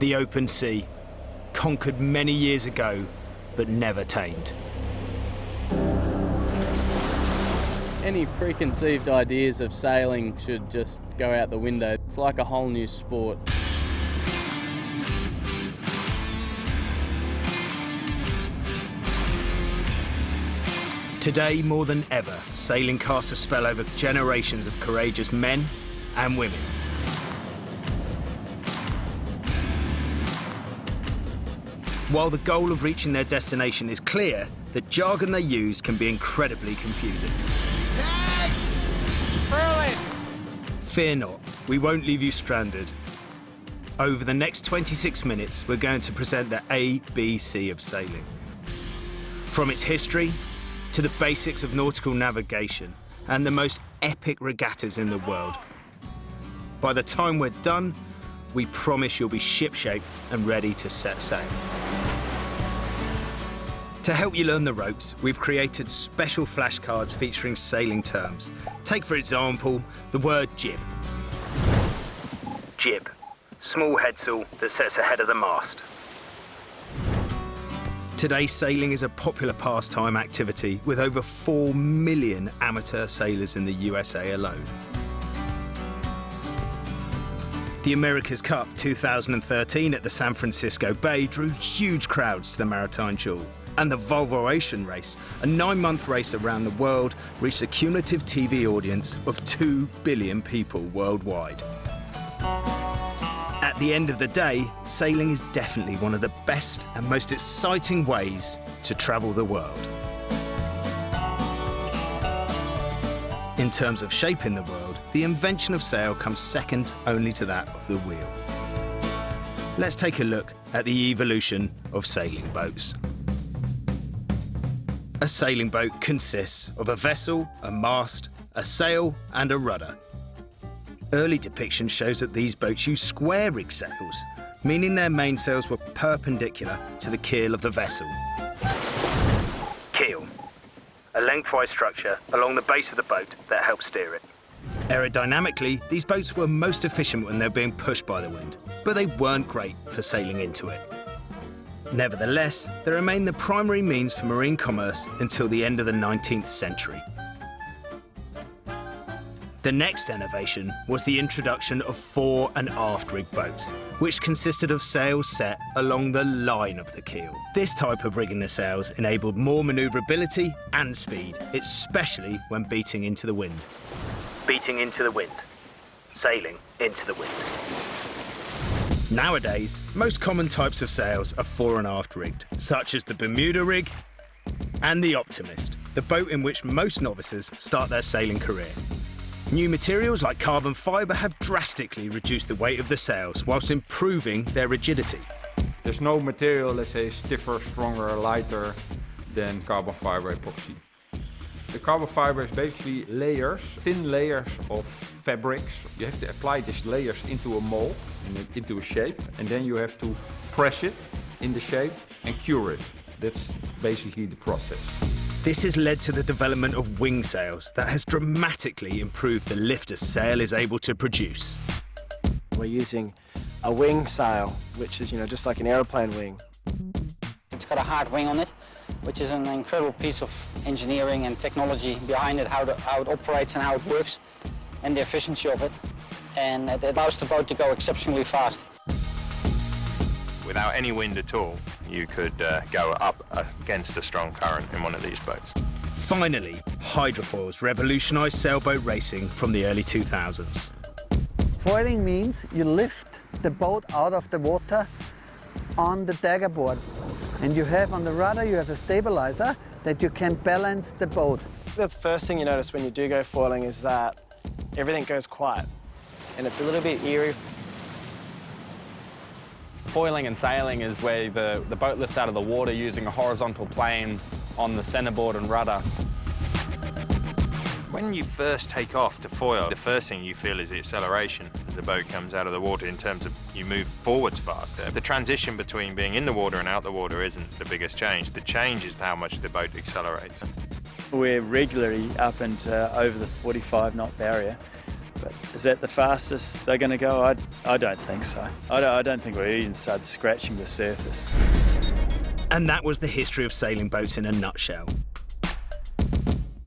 The open sea, conquered many years ago, but never tamed. Any preconceived ideas of sailing should just go out the window. It's like a whole new sport. Today, more than ever, sailing casts a spell over generations of courageous men and women. While the goal of reaching their destination is clear, the jargon they use can be incredibly confusing. Fear not, we won't leave you stranded. Over the next 26 minutes, we're going to present the ABC of sailing. From its history, to the basics of nautical navigation, and the most epic regattas in the world. By the time we're done, we promise you'll be shipshape and ready to set sail. To help you learn the ropes, we've created special flashcards featuring sailing terms. Take, for example, the word jib. Jib, small headsail that sets ahead of the mast. Today, sailing is a popular pastime activity with over 4 million amateur sailors in the USA alone. The America's Cup 2013 at the San Francisco Bay drew huge crowds to the maritime jewel. And the Volvo Ocean Race, a 9-month race around the world, reached a cumulative TV audience of 2 billion people worldwide. At the end of the day, sailing is definitely one of the best and most exciting ways to travel the world. In terms of shaping the world, the invention of sail comes second only to that of the wheel. Let's take a look at the evolution of sailing boats. A sailing boat consists of a vessel, a mast, a sail, and a rudder. Early depiction shows that these boats use square rig sails, meaning their mainsails were perpendicular to the keel of the vessel. Keel, a lengthwise structure along the base of the boat that helps steer it. Aerodynamically, these boats were most efficient when they were being pushed by the wind, but they weren't great for sailing into it. Nevertheless, they remained the primary means for marine commerce until the end of the 19th century. The next innovation was the introduction of fore and aft rig boats, which consisted of sails set along the line of the keel. This type of rigging the sails enabled more manoeuvrability and speed, especially when beating into the wind. Beating into the wind. Sailing into the wind. Nowadays, most common types of sails are fore and aft rigged, such as the Bermuda rig and the Optimist, the boat in which most novices start their sailing career. New materials like carbon fibre have drastically reduced the weight of the sails whilst improving their rigidity. There's no material, let's say, stiffer, stronger, or lighter than carbon fibre epoxy. The carbon fibre is basically layers, thin layers of fabrics. You have to apply these layers into a mold, into a shape, and then you have to press it in the shape and cure it. That's basically the process. This has led to the development of wing sails that has dramatically improved the lift a sail is able to produce. We're using a wing sail, which is, just like an aeroplane wing. It's got a hard wing on it, which is an incredible piece of engineering and technology behind it, how it operates and how it works, and the efficiency of it. And it allows the boat to go exceptionally fast. Without any wind at all, you could go up against a strong current in one of these boats. Finally, hydrofoils revolutionised sailboat racing from the early 2000s. Foiling means you lift the boat out of the water on the dagger board. And you have on the rudder, you have a stabilizer that you can balance the boat. The first thing you notice when you do go foiling is that everything goes quiet, and it's a little bit eerie. Foiling and sailing is where the boat lifts out of the water using a horizontal plane on the centerboard and rudder. When you first take off to foil, the first thing you feel is the acceleration as the boat comes out of the water in terms of you move forwards faster. The transition between being in the water and out the water isn't the biggest change. The change is how much the boat accelerates. We're regularly up and over the 45 knot barrier, But is that the fastest they're going to go? I don't think so. I don't think we even started scratching the surface. And that was the history of sailing boats in a nutshell.